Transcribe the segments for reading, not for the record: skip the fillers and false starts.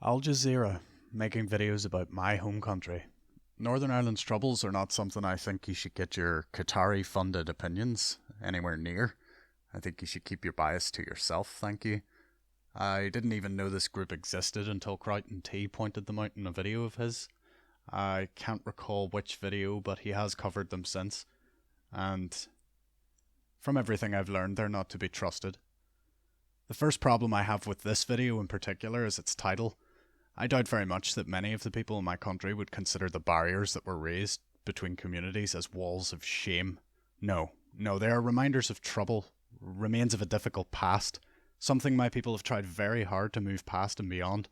Al Jazeera, making videos about my home country. Northern Ireland's troubles are not something I think you should get your Qatari funded opinions anywhere near. I think you should keep your bias to yourself, thank you. I didn't even know this group existed until Crichton T pointed them out in a video of his. I can't recall which video, but he has covered them since. And from everything I've learned, they're not to be trusted. The first problem I have with this video in particular is its title. I doubt very much that many of the people in my country would consider the barriers that were raised between communities as walls of shame. No, they are reminders of trouble, remains of a difficult past, something my people have tried very hard to move past and beyond.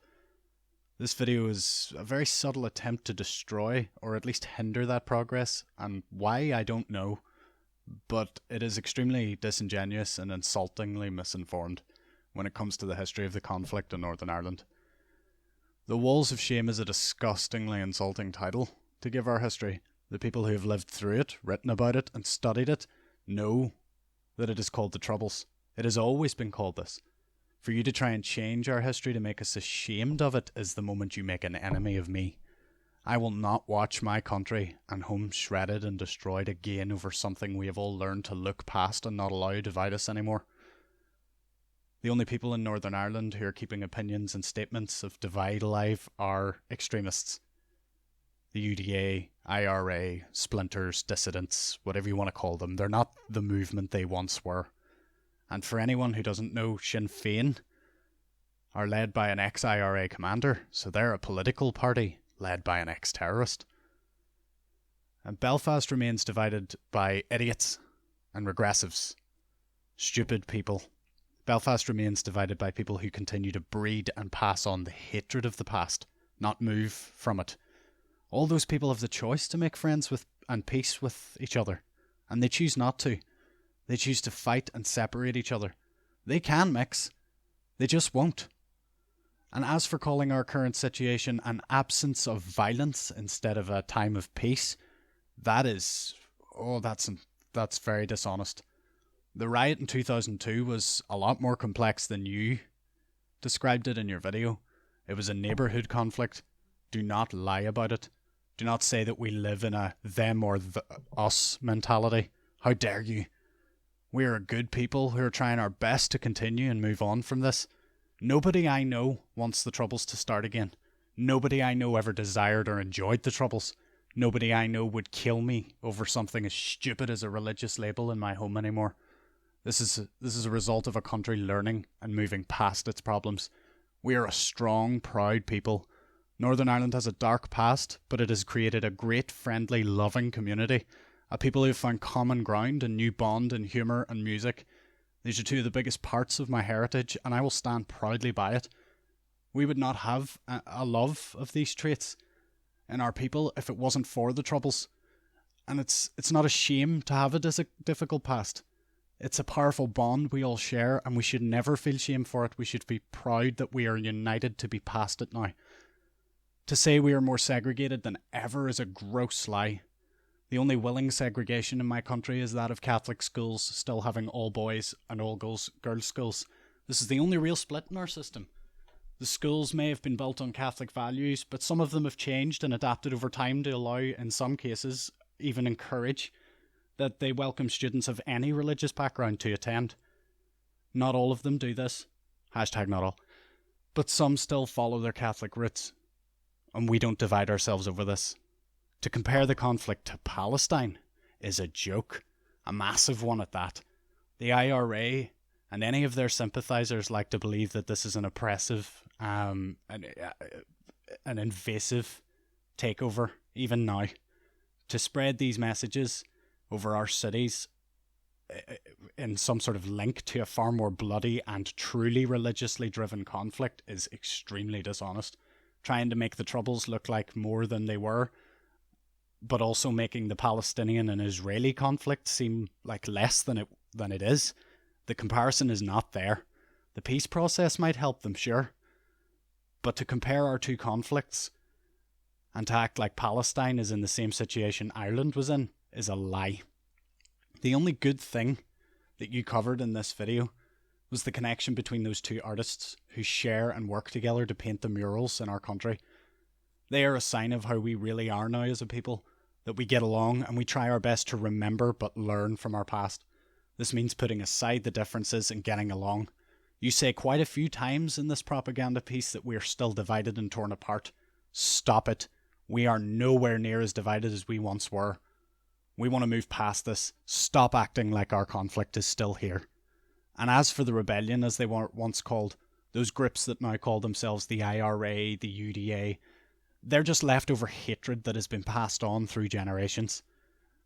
This video is a very subtle attempt to destroy, or at least hinder that progress, and why I don't know, but it is extremely disingenuous and insultingly misinformed when it comes to the history of the conflict in Northern Ireland. The Walls of Shame is a disgustingly insulting title to give our history. The people who have lived through it, written about it, and studied it know that it is called the Troubles. It has always been called this. For you to try and change our history to make us ashamed of it is the moment you make an enemy of me. I will not watch my country and home shredded and destroyed again over something we have all learned to look past and not allow divide us anymore. The only people in Northern Ireland who are keeping opinions and statements of divide alive are extremists. The UDA, IRA, splinters, dissidents, whatever you want to call them, they're not the movement they once were. And for anyone who doesn't know, Sinn Fein are led by an ex-IRA commander, so they're a political party led by an ex-terrorist. And Belfast remains divided by idiots and regressives, stupid people. Belfast remains divided by people who continue to breed and pass on the hatred of the past, not move from it. All those people have the choice to make friends with and peace with each other, and they choose not to. They choose to fight and separate each other. They can mix, they just won't. And as for calling our current situation an absence of violence instead of a time of peace, that's very dishonest. The riot in 2002 was a lot more complex than you described it in your video. It was a neighbourhood conflict. Do not lie about it. Do not say that we live in a them or us mentality. How dare you? We are a good people who are trying our best to continue and move on from this. Nobody I know wants the Troubles to start again. Nobody I know ever desired or enjoyed the Troubles. Nobody I know would kill me over something as stupid as a religious label in my home anymore. This is a result of a country learning and moving past its problems. We are a strong, proud people. Northern Ireland has a dark past, but it has created a great, friendly, loving community. A people who have found common ground and new bond in humour and music. These are two of the biggest parts of my heritage, and I will stand proudly by it. We would not have a love of these traits in our people if it wasn't for the Troubles. And it's not a shame to have a difficult past. It's a powerful bond we all share, and we should never feel shame for it. We should be proud that we are united to be past it now. To say we are more segregated than ever is a gross lie. The only willing segregation in my country is that of Catholic schools still having all boys and all girls schools. This is the only real split in our system. The schools may have been built on Catholic values, but some of them have changed and adapted over time to allow, in some cases, even encourage that they welcome students of any religious background to attend. Not all of them do this. Hashtag not all. But some still follow their Catholic roots. And we don't divide ourselves over this. To compare the conflict to Palestine is a joke. A massive one at that. The IRA and any of their sympathisers like to believe that this is an oppressive, an invasive takeover, even now. To spread these messages over our cities in some sort of link to a far more bloody and truly religiously driven conflict is extremely dishonest. Trying to make the Troubles look like more than they were, but also making the Palestinian and Israeli conflict seem like less than it is. The comparison is not there. The peace process might help them, sure, but to compare our two conflicts and to act like Palestine is in the same situation Ireland was in is a lie. The only good thing that you covered in this video was the connection between those two artists who share and work together to paint the murals in our country. They are a sign of how we really are now as a people, that we get along and we try our best to remember but learn from our past. This means putting aside the differences and getting along. You say quite a few times in this propaganda piece that we are still divided and torn apart. Stop it. We are nowhere near as divided as we once were. We want to move past this. Stop acting like our conflict is still here. And as for the rebellion, as they were once called, those groups that now call themselves the IRA, the UDA, they're just leftover hatred that has been passed on through generations.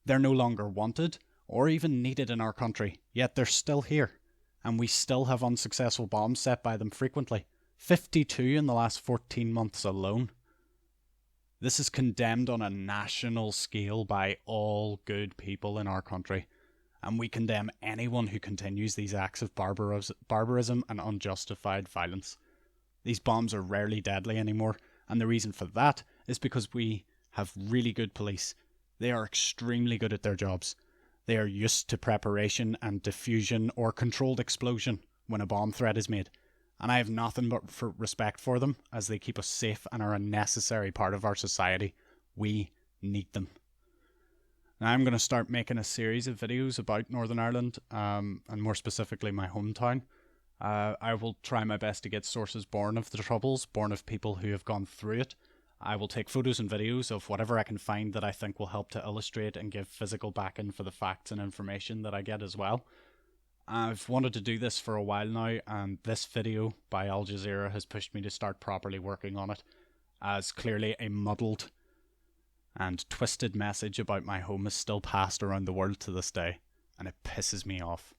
They're no longer wanted or even needed in our country, yet they're still here. And we still have unsuccessful bombs set by them frequently. 52 in the last 14 months alone. This is condemned on a national scale by all good people in our country. And we condemn anyone who continues these acts of barbarism and unjustified violence. These bombs are rarely deadly anymore, and the reason for that is because we have really good police. They are extremely good at their jobs. They are used to preparation and diffusion or controlled explosion when a bomb threat is made. And I have nothing but respect for them, as they keep us safe and are a necessary part of our society. We need them. Now I'm going to start making a series of videos about Northern Ireland, and more specifically my hometown. I will try my best to get sources born of the Troubles, born of people who have gone through it. I will take photos and videos of whatever I can find that I think will help to illustrate and give physical backing for the facts and information that I get as well. I've wanted to do this for a while now, and this video by Al Jazeera has pushed me to start properly working on it, as clearly a muddled and twisted message about my home is still passed around the world to this day, and it pisses me off.